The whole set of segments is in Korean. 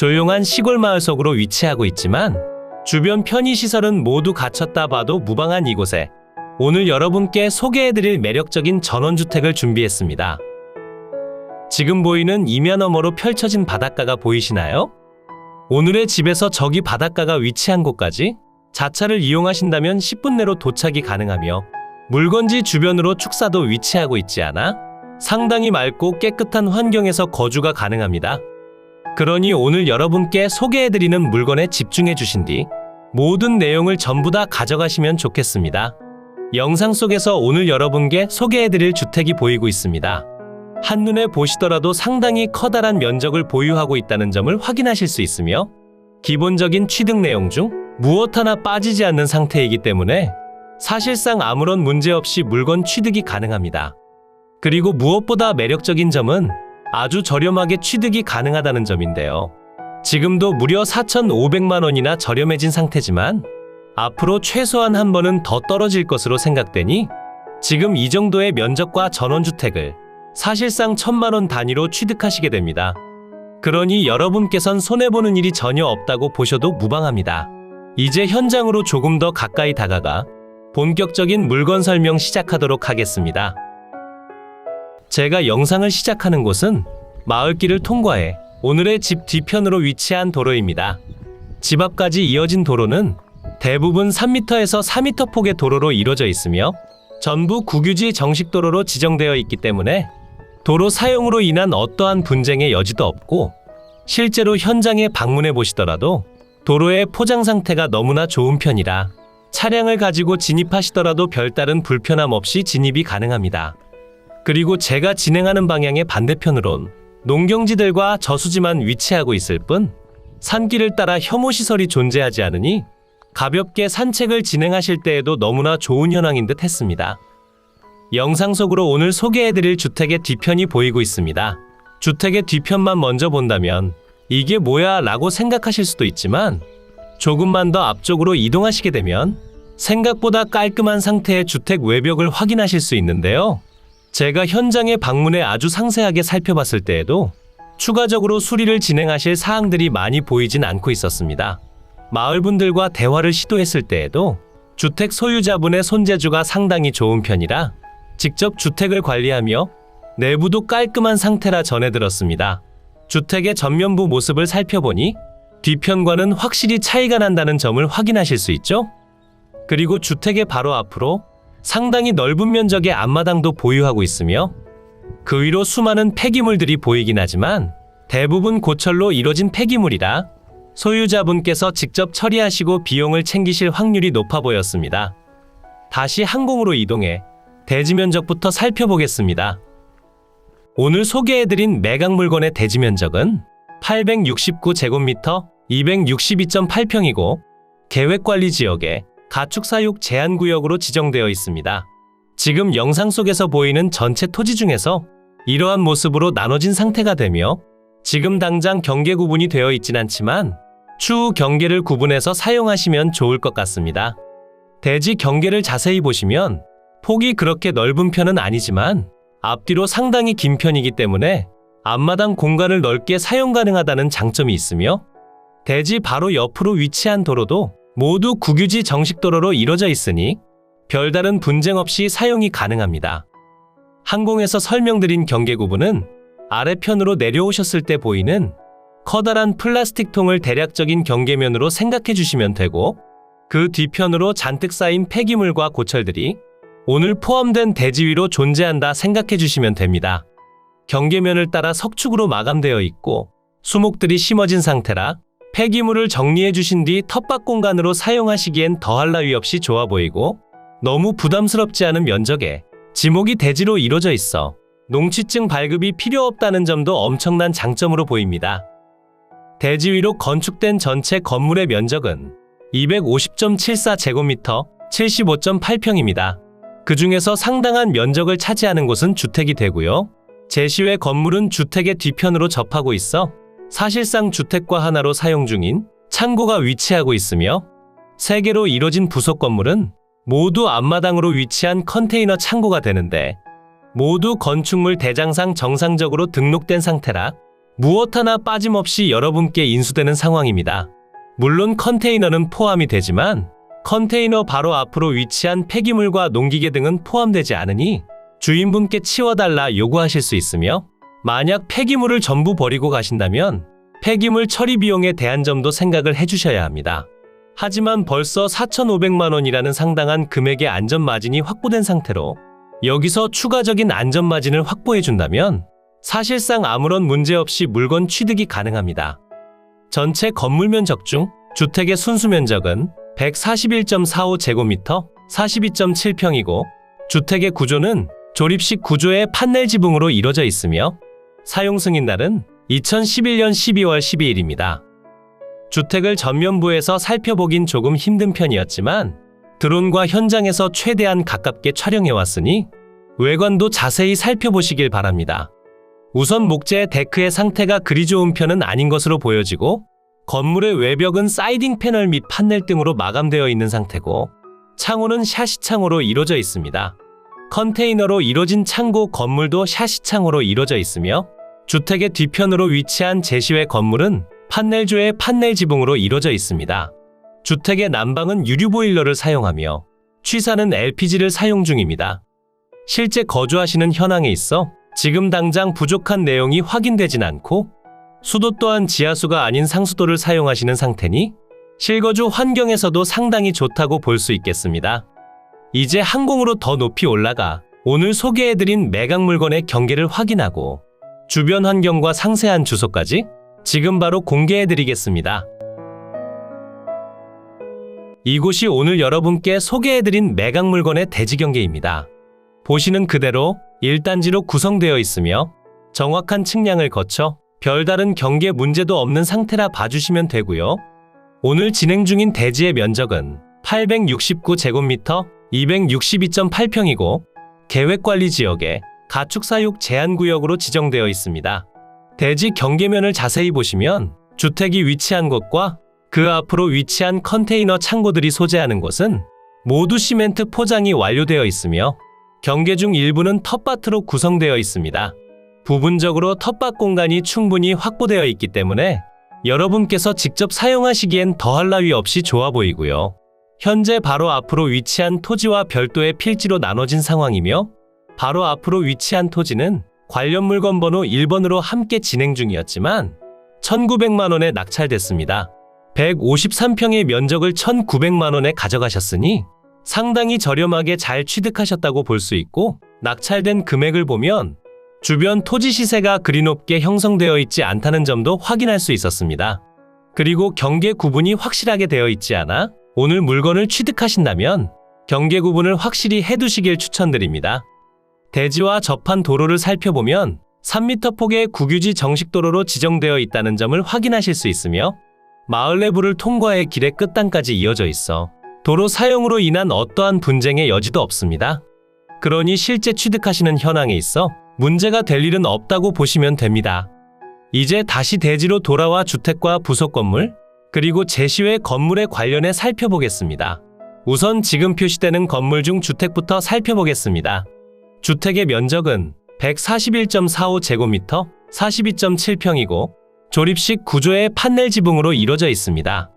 조용한 시골 마을 속으로 위치하고 있지만 주변 편의시설은 모두 갖췄다 봐도 무방한 이곳에 오늘 여러분께 소개해드릴 매력적인 전원주택을 준비했습니다. 지금 보이는 임야 너머로 펼쳐진 바닷가가 보이시나요? 오늘의 집에서 저기 바닷가가 위치한 곳까지 자차를 이용하신다면 10분 내로 도착이 가능하며 물건지 주변으로 축사도 위치하고 있지 않아 상당히 맑고 깨끗한 환경에서 거주가 가능합니다. 그러니 오늘 여러분께 소개해드리는 물건에 집중해 주신 뒤 모든 내용을 전부 다 가져가시면 좋겠습니다. 영상 속에서 오늘 여러분께 소개해드릴 주택이 보이고 있습니다. 한눈에 보시더라도 상당히 커다란 면적을 보유하고 있다는 점을 확인하실 수 있으며 기본적인 취득 내용 중 무엇 하나 빠지지 않는 상태이기 때문에 사실상 아무런 문제 없이 물건 취득이 가능합니다. 그리고 무엇보다 매력적인 점은 아주 저렴하게 취득이 가능하다는 점인데요. 지금도 무려 4,500만 원이나 저렴해진 상태지만 앞으로 최소한 한 번은 더 떨어질 것으로 생각되니 지금 이 정도의 면적과 전원주택을 사실상 1,000만 원 단위로 취득하시게 됩니다. 그러니 여러분께선 손해보는 일이 전혀 없다고 보셔도 무방합니다. 이제 현장으로 조금 더 가까이 다가가 본격적인 물건 설명 시작하도록 하겠습니다. 제가 영상을 시작하는 곳은 마을길을 통과해 오늘의 집 뒤편으로 위치한 도로입니다. 집 앞까지 이어진 도로는 대부분 3m에서 4m 폭의 도로로 이루어져 있으며 전부 국유지 정식도로로 지정되어 있기 때문에 도로 사용으로 인한 어떠한 분쟁의 여지도 없고 실제로 현장에 방문해 보시더라도 도로의 포장 상태가 너무나 좋은 편이라 차량을 가지고 진입하시더라도 별다른 불편함 없이 진입이 가능합니다. 그리고 제가 진행하는 방향의 반대편으론 농경지들과 저수지만 위치하고 있을 뿐 산길을 따라 혐오시설이 존재하지 않으니 가볍게 산책을 진행하실 때에도 너무나 좋은 현황인 듯 했습니다. 영상 속으로 오늘 소개해드릴 주택의 뒤편이 보이고 있습니다. 주택의 뒤편만 먼저 본다면 이게 뭐야 라고 생각하실 수도 있지만 조금만 더 앞쪽으로 이동하시게 되면 생각보다 깔끔한 상태의 주택 외벽을 확인하실 수 있는데요. 제가 현장에 방문해 아주 상세하게 살펴봤을 때에도 추가적으로 수리를 진행하실 사항들이 많이 보이진 않고 있었습니다. 마을분들과 대화를 시도했을 때에도 주택 소유자분의 손재주가 상당히 좋은 편이라 직접 주택을 관리하며 내부도 깔끔한 상태라 전해들었습니다. 주택의 전면부 모습을 살펴보니 뒤편과는 확실히 차이가 난다는 점을 확인하실 수 있죠? 그리고 주택의 바로 앞으로 상당히 넓은 면적의 앞마당도 보유하고 있으며 그 위로 수많은 폐기물들이 보이긴 하지만 대부분 고철로 이뤄진 폐기물이라 소유자분께서 직접 처리하시고 비용을 챙기실 확률이 높아 보였습니다. 다시 항공으로 이동해 대지 면적부터 살펴보겠습니다. 오늘 소개해드린 매각 물건의 대지 면적은 869제곱미터 262.8평이고 계획관리지역에 가축사육 제한구역으로 지정되어 있습니다. 지금 영상 속에서 보이는 전체 토지 중에서 이러한 모습으로 나눠진 상태가 되며 지금 당장 경계 구분이 되어 있진 않지만 추후 경계를 구분해서 사용하시면 좋을 것 같습니다. 대지 경계를 자세히 보시면 폭이 그렇게 넓은 편은 아니지만 앞뒤로 상당히 긴 편이기 때문에 앞마당 공간을 넓게 사용 가능하다는 장점이 있으며 대지 바로 옆으로 위치한 도로도 모두 국유지 정식도로로 이루어져 있으니 별다른 분쟁 없이 사용이 가능합니다. 항공에서 설명드린 경계 구분은 아래편으로 내려오셨을 때 보이는 커다란 플라스틱 통을 대략적인 경계면으로 생각해 주시면 되고 그 뒤편으로 잔뜩 쌓인 폐기물과 고철들이 오늘 포함된 대지 위로 존재한다 생각해 주시면 됩니다. 경계면을 따라 석축으로 마감되어 있고 수목들이 심어진 상태라 폐기물을 정리해 주신 뒤 텃밭 공간으로 사용하시기엔 더할 나위 없이 좋아 보이고 너무 부담스럽지 않은 면적에 지목이 대지로 이루어져 있어 농취증 발급이 필요 없다는 점도 엄청난 장점으로 보입니다. 대지 위로 건축된 전체 건물의 면적은 250.74제곱미터 75.8평입니다. 그 중에서 상당한 면적을 차지하는 곳은 주택이 되고요. 제시외 건물은 주택의 뒤편으로 접하고 있어 사실상 주택과 하나로 사용 중인 창고가 위치하고 있으며 3개로 이뤄진 부속 건물은 모두 앞마당으로 위치한 컨테이너 창고가 되는데 모두 건축물 대장상 정상적으로 등록된 상태라 무엇 하나 빠짐없이 여러분께 인수되는 상황입니다. 물론 컨테이너는 포함이 되지만 컨테이너 바로 앞으로 위치한 폐기물과 농기계 등은 포함되지 않으니 주인분께 치워달라 요구하실 수 있으며, 만약 폐기물을 전부 버리고 가신다면 폐기물 처리 비용에 대한 점도 생각을 해주셔야 합니다. 하지만 벌써 4,500만 원이라는 상당한 금액의 안전마진이 확보된 상태로 여기서 추가적인 안전마진을 확보해준다면 사실상 아무런 문제 없이 물건 취득이 가능합니다. 전체 건물 면적 중 주택의 순수 면적은 141.45제곱미터 42.7평이고 주택의 구조는 조립식 구조의 판넬 지붕으로 이루어져 있으며 사용 승인날은 2011년 12월 12일입니다. 주택을 전면부에서 살펴보긴 조금 힘든 편이었지만 드론과 현장에서 최대한 가깝게 촬영해왔으니 외관도 자세히 살펴보시길 바랍니다. 우선 목재 데크의 상태가 그리 좋은 편은 아닌 것으로 보여지고 건물의 외벽은 사이딩 패널 및 판넬 등으로 마감되어 있는 상태고 창호는 샤시 창호로 이루어져 있습니다. 컨테이너로 이루어진 창고 건물도 샤시 창호로 이루어져 있으며 주택의 뒤편으로 위치한 제시외 건물은 판넬조의 판넬 지붕으로 이루어져 있습니다. 주택의 난방은 유류 보일러를 사용하며 취사는 LPG를 사용 중입니다. 실제 거주하시는 현황에 있어 지금 당장 부족한 내용이 확인되진 않고 수도 또한 지하수가 아닌 상수도를 사용하시는 상태니 실거주 환경에서도 상당히 좋다고 볼 수 있겠습니다. 이제 항공으로 더 높이 올라가 오늘 소개해드린 매각 물건의 경계를 확인하고 주변 환경과 상세한 주소까지 지금 바로 공개해드리겠습니다. 이곳이 오늘 여러분께 소개해드린 매각 물건의 대지 경계입니다. 보시는 그대로 1단지로 구성되어 있으며 정확한 측량을 거쳐 별다른 경계 문제도 없는 상태라 봐주시면 되고요. 오늘 진행 중인 대지의 면적은 869제곱미터 262.8평이고 계획관리지역에 가축사육 제한구역으로 지정되어 있습니다. 대지 경계면을 자세히 보시면 주택이 위치한 곳과 그 앞으로 위치한 컨테이너 창고들이 소재하는 곳은 모두 시멘트 포장이 완료되어 있으며 경계 중 일부는 텃밭으로 구성되어 있습니다. 부분적으로 텃밭 공간이 충분히 확보되어 있기 때문에 여러분께서 직접 사용하시기엔 더할 나위 없이 좋아 보이고요. 현재 바로 앞으로 위치한 토지와 별도의 필지로 나눠진 상황이며 바로 앞으로 위치한 토지는 관련 물건 번호 1번으로 함께 진행 중이었지만 1,900만 원에 낙찰됐습니다. 153평의 면적을 1,900만 원에 가져가셨으니 상당히 저렴하게 잘 취득하셨다고 볼 수 있고, 낙찰된 금액을 보면 주변 토지 시세가 그리 높게 형성되어 있지 않다는 점도 확인할 수 있었습니다. 그리고 경계 구분이 확실하게 되어 있지 않아 오늘 물건을 취득하신다면 경계 구분을 확실히 해두시길 추천드립니다. 대지와 접한 도로를 살펴보면 3m 폭의 국유지 정식도로로 지정되어 있다는 점을 확인하실 수 있으며 마을 내부를 통과해 길의 끝단까지 이어져 있어 도로 사용으로 인한 어떠한 분쟁의 여지도 없습니다. 그러니 실제 취득하시는 현황에 있어 문제가 될 일은 없다고 보시면 됩니다. 이제 다시 대지로 돌아와 주택과 부속 건물, 그리고 제시외 건물에 관련해 살펴보겠습니다. 우선 지금 표시되는 건물 중 주택부터 살펴보겠습니다. 주택의 면적은 141.45제곱미터 42.7평이고 조립식 구조의 판넬 지붕으로 이루어져 있습니다.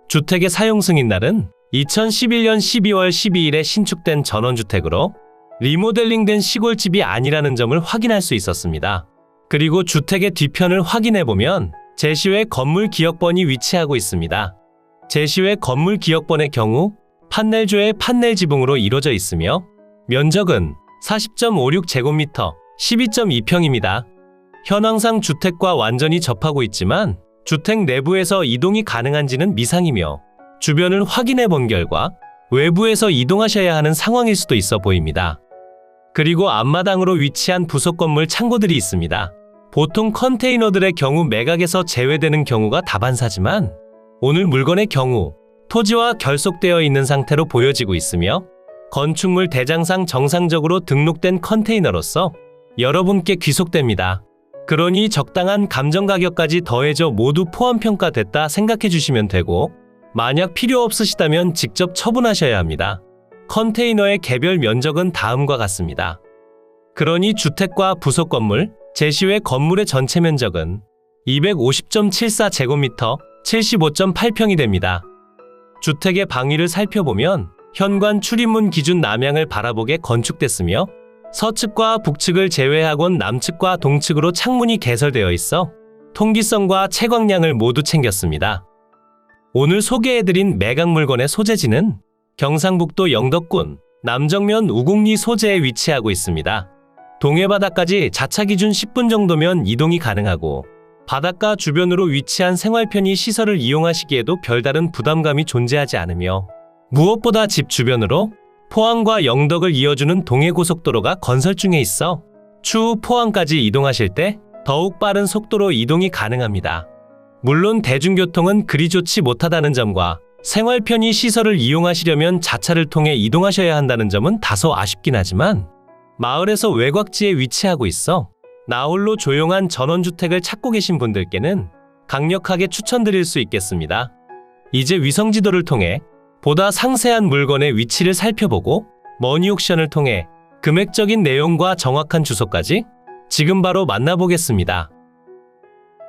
주택의 사용 승인날은 2011년 12월 12일에 신축된 전원주택으로 리모델링된 시골집이 아니라는 점을 확인할 수 있었습니다. 그리고 주택의 뒤편을 확인해보면 제시외 건물 기역번이 위치하고 있습니다. 제시외 건물 기역번의 경우 판넬조의 판넬 지붕으로 이루어져 있으며 면적은 40.56제곱미터 12.2평입니다. 현황상 주택과 완전히 접하고 있지만 주택 내부에서 이동이 가능한지는 미상이며 주변을 확인해 본 결과 외부에서 이동하셔야 하는 상황일 수도 있어 보입니다. 그리고 앞마당으로 위치한 부속 건물 창고들이 있습니다. 보통 컨테이너들의 경우 매각에서 제외되는 경우가 다반사지만 오늘 물건의 경우 토지와 결속되어 있는 상태로 보여지고 있으며 건축물 대장상 정상적으로 등록된 컨테이너로서 여러분께 귀속됩니다. 그러니 적당한 감정 가격까지 더해져 모두 포함 평가됐다 생각해 주시면 되고, 만약 필요 없으시다면 직접 처분하셔야 합니다. 컨테이너의 개별 면적은 다음과 같습니다. 그러니 주택과 부속 건물, 제시외 건물의 전체 면적은 250.74제곱미터, 75.8평이 됩니다. 주택의 방위를 살펴보면 현관 출입문 기준 남향을 바라보게 건축됐으며 서측과 북측을 제외하곤 남측과 동측으로 창문이 개설되어 있어 통기성과 채광량을 모두 챙겼습니다. 오늘 소개해드린 매각 물건의 소재지는 경상북도 영덕군 남정면 우곡리 소재에 위치하고 있습니다. 동해바다까지 자차 기준 10분 정도면 이동이 가능하고 바닷가 주변으로 위치한 생활편의 시설을 이용하시기에도 별다른 부담감이 존재하지 않으며 무엇보다 집 주변으로 포항과 영덕을 이어주는 동해고속도로가 건설 중에 있어 추후 포항까지 이동하실 때 더욱 빠른 속도로 이동이 가능합니다. 물론 대중교통은 그리 좋지 못하다는 점과 생활 편의 시설을 이용하시려면 자차를 통해 이동하셔야 한다는 점은 다소 아쉽긴 하지만 마을에서 외곽지에 위치하고 있어 나홀로 조용한 전원주택을 찾고 계신 분들께는 강력하게 추천드릴 수 있겠습니다. 이제 위성지도를 통해 보다 상세한 물건의 위치를 살펴보고 머니옥션을 통해 금액적인 내용과 정확한 주소까지 지금 바로 만나보겠습니다.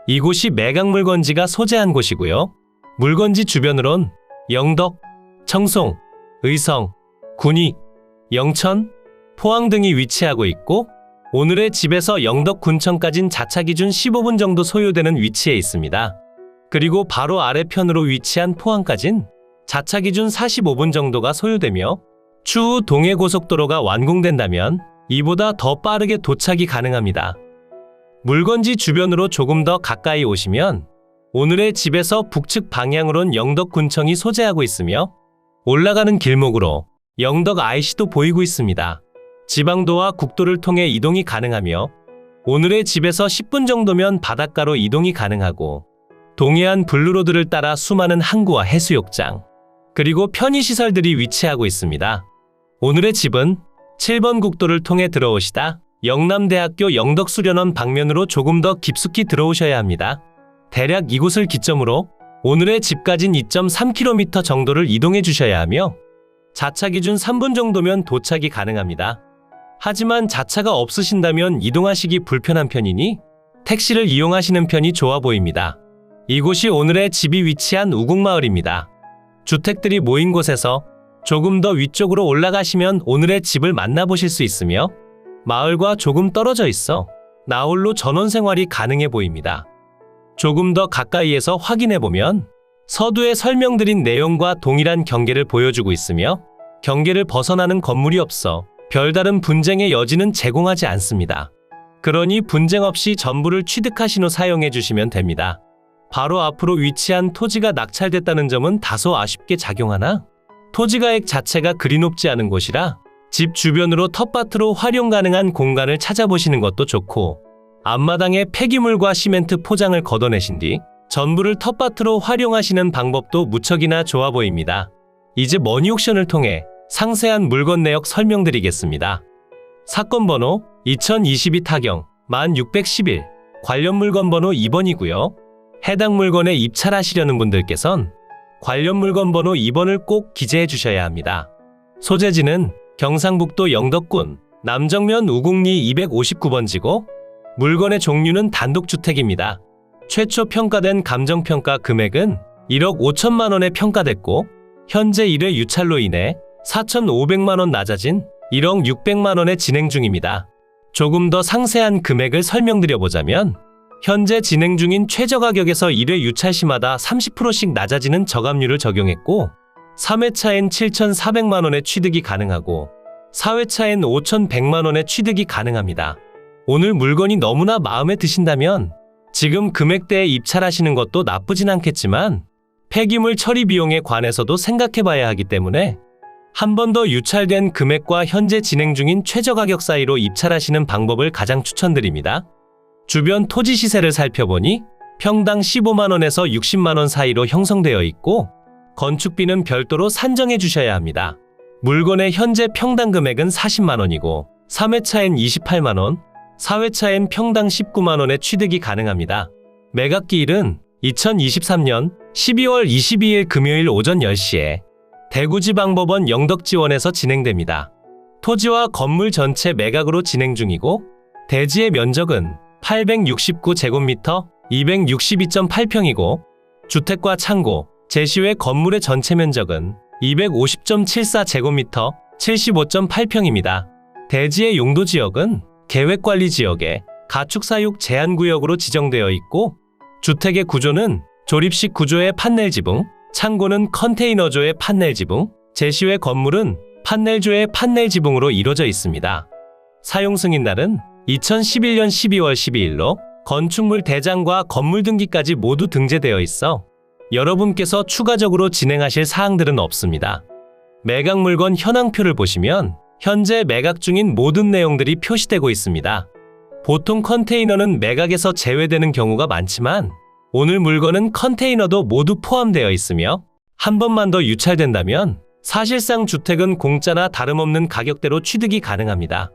이곳이 매각 물건지가 소재한 곳이고요. 물건지 주변으론 영덕, 청송, 의성, 군위, 영천, 포항 등이 위치하고 있고 오늘의 집에서 영덕 군청까진 자차 기준 15분 정도 소요되는 위치에 있습니다. 그리고 바로 아래편으로 위치한 포항까진 자차 기준 45분 정도가 소요되며 추후 동해고속도로가 완공된다면 이보다 더 빠르게 도착이 가능합니다. 물건지 주변으로 조금 더 가까이 오시면 오늘의 집에서 북측 방향으론 영덕군청이 소재하고 있으며 올라가는 길목으로 영덕 IC도 보이고 있습니다. 지방도와 국도를 통해 이동이 가능하며 오늘의 집에서 10분 정도면 바닷가로 이동이 가능하고 동해안 블루로드를 따라 수많은 항구와 해수욕장 그리고 편의시설들이 위치하고 있습니다. 오늘의 집은 7번 국도를 통해 들어오시다 영남대학교 영덕수련원 방면으로 조금 더 깊숙이 들어오셔야 합니다. 대략 이곳을 기점으로 오늘의 집까진 2.3km 정도를 이동해 주셔야 하며 자차 기준 3분 정도면 도착이 가능합니다. 하지만 자차가 없으신다면 이동하시기 불편한 편이니 택시를 이용하시는 편이 좋아 보입니다. 이곳이 오늘의 집이 위치한 우곡마을입니다. 주택들이 모인 곳에서 조금 더 위쪽으로 올라가시면 오늘의 집을 만나보실 수 있으며 마을과 조금 떨어져 있어 나홀로 전원생활이 가능해 보입니다. 조금 더 가까이에서 확인해보면 서두에 설명드린 내용과 동일한 경계를 보여주고 있으며 경계를 벗어나는 건물이 없어 별다른 분쟁의 여지는 제공하지 않습니다. 그러니 분쟁 없이 전부를 취득하신 후 사용해 주시면 됩니다. 바로 앞으로 위치한 토지가 낙찰됐다는 점은 다소 아쉽게 작용하나 토지가액 자체가 그리 높지 않은 곳이라 집 주변으로 텃밭으로 활용 가능한 공간을 찾아보시는 것도 좋고 앞마당에 폐기물과 시멘트 포장을 걷어내신 뒤 전부를 텃밭으로 활용하시는 방법도 무척이나 좋아 보입니다. 이제 머니옥션을 통해 상세한 물건 내역 설명드리겠습니다. 사건 번호 2022 타경 1611 관련 물건 번호 2번이고요. 해당 물건에 입찰하시려는 분들께선 관련 물건 번호 2번을 꼭 기재해 주셔야 합니다. 소재지는 경상북도 영덕군 남정면 우곡리 259번지고 물건의 종류는 단독주택입니다. 최초 평가된 감정평가 금액은 1억 5천만 원에 평가됐고 현재 1회 유찰로 인해 4,500만 원 낮아진 1억 600만 원에 진행 중입니다. 조금 더 상세한 금액을 설명드려보자면 현재 진행 중인 최저가격에서 1회 유찰 시마다 30%씩 낮아지는 저감률을 적용했고 3회차엔 7,400만 원의 취득이 가능하고 4회차엔 5,100만 원의 취득이 가능합니다. 오늘 물건이 너무나 마음에 드신다면 지금 금액대에 입찰하시는 것도 나쁘진 않겠지만 폐기물 처리 비용에 관해서도 생각해봐야 하기 때문에 한 번 더 유찰된 금액과 현재 진행 중인 최저가격 사이로 입찰하시는 방법을 가장 추천드립니다. 주변 토지 시세를 살펴보니 평당 15만 원에서 60만 원 사이로 형성되어 있고 건축비는 별도로 산정해 주셔야 합니다. 물건의 현재 평당 금액은 40만 원이고 3회차엔 28만 원, 4회차엔 평당 19만 원의 취득이 가능합니다. 매각기일은 2023년 12월 22일 금요일 오전 10시에 대구지방법원 영덕지원에서 진행됩니다. 토지와 건물 전체 매각으로 진행 중이고 대지의 면적은 869제곱미터 262.8평이고 주택과 창고, 제시외 건물의 전체 면적은 250.74제곱미터 75.8평입니다. 대지의 용도 지역은 계획관리지역에 가축사육 제한구역으로 지정되어 있고 주택의 구조는 조립식 구조의 판넬 지붕, 창고는 컨테이너조의 판넬 지붕, 제시외 건물은 판넬조의 판넬 지붕으로 이루어져 있습니다. 사용 승인날은 2011년 12월 12일로 건축물 대장과 건물 등기까지 모두 등재되어 있어 여러분께서 추가적으로 진행하실 사항들은 없습니다. 매각 물건 현황표를 보시면 현재 매각 중인 모든 내용들이 표시되고 있습니다. 보통 컨테이너는 매각에서 제외되는 경우가 많지만 오늘 물건은 컨테이너도 모두 포함되어 있으며 한 번만 더 유찰된다면 사실상 주택은 공짜나 다름없는 가격대로 취득이 가능합니다.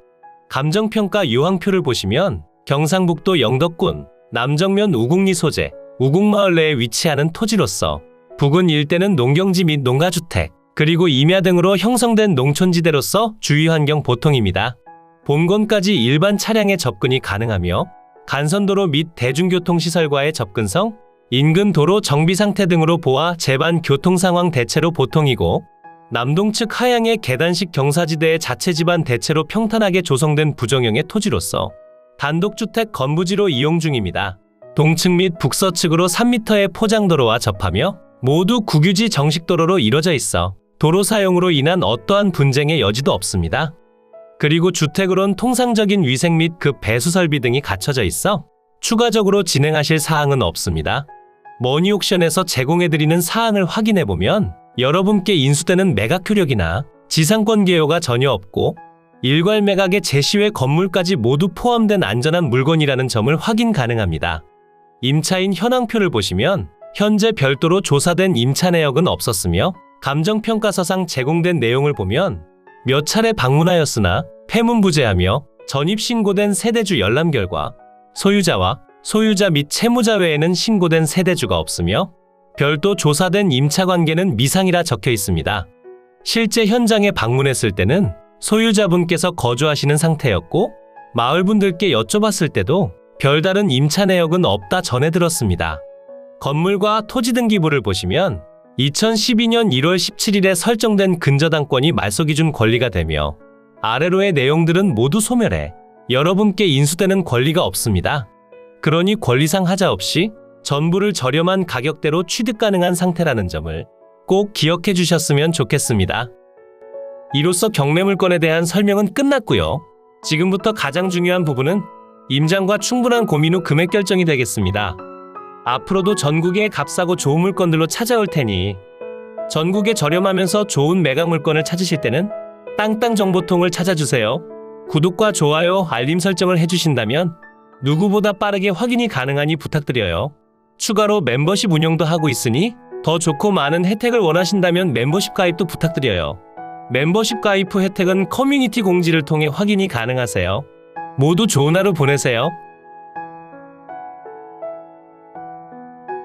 감정평가 요항표를 보시면 경상북도 영덕군 남정면 우곡리 소재 우곡마을 내에 위치하는 토지로서 부근 일대는 농경지 및 농가주택 그리고 임야 등으로 형성된 농촌지대로서 주위환경 보통입니다. 본건까지 일반 차량의 접근이 가능하며 간선도로 및 대중교통시설과의 접근성, 인근 도로 정비 상태 등으로 보아 제반 교통상황 대체로 보통이고 남동측 하양의 계단식 경사지대의 자체 지반 대체로 평탄하게 조성된 부정형의 토지로서 단독주택 건부지로 이용 중입니다. 동측 및 북서측으로 3m의 포장도로와 접하며 모두 국유지 정식도로로 이뤄져 있어 도로 사용으로 인한 어떠한 분쟁의 여지도 없습니다. 그리고 주택으론 통상적인 위생 및 급 배수 설비 등이 갖춰져 있어 추가적으로 진행하실 사항은 없습니다. 머니옥션에서 제공해드리는 사항을 확인해보면 여러분께 인수되는 매각 효력이나 지상권 개요가 전혀 없고 일괄 매각의 제시외 건물까지 모두 포함된 안전한 물건이라는 점을 확인 가능합니다. 임차인 현황표를 보시면 현재 별도로 조사된 임차 내역은 없었으며 감정평가서상 제공된 내용을 보면 몇 차례 방문하였으나 폐문부재하며 전입신고된 세대주 열람 결과 소유자와 소유자 및 채무자 외에는 신고된 세대주가 없으며 별도 조사된 임차관계는 미상이라 적혀 있습니다. 실제 현장에 방문했을 때는 소유자분께서 거주하시는 상태였고 마을분들께 여쭤봤을 때도 별다른 임차 내역은 없다 전해 들었습니다. 건물과 토지등기부를 보시면 2012년 1월 17일에 설정된 근저당권이 말소기준 권리가 되며 아래로의 내용들은 모두 소멸해 여러분께 인수되는 권리가 없습니다. 그러니 권리상 하자 없이 전부를 저렴한 가격대로 취득 가능한 상태라는 점을 꼭 기억해 주셨으면 좋겠습니다. 이로써 경매물건에 대한 설명은 끝났고요. 지금부터 가장 중요한 부분은 임장과 충분한 고민 후 금액 결정이 되겠습니다. 앞으로도 전국의 값싸고 좋은 물건들로 찾아올 테니 전국에 저렴하면서 좋은 매각 물건을 찾으실 때는 땅땅정보통을 찾아주세요. 구독과 좋아요, 알림 설정을 해주신다면 누구보다 빠르게 확인이 가능하니 부탁드려요. 추가로 멤버십 운영도 하고 있으니 더 좋고 많은 혜택을 원하신다면 멤버십 가입도 부탁드려요. 멤버십 가입 후 혜택은 커뮤니티 공지를 통해 확인이 가능하세요. 모두 좋은 하루 보내세요.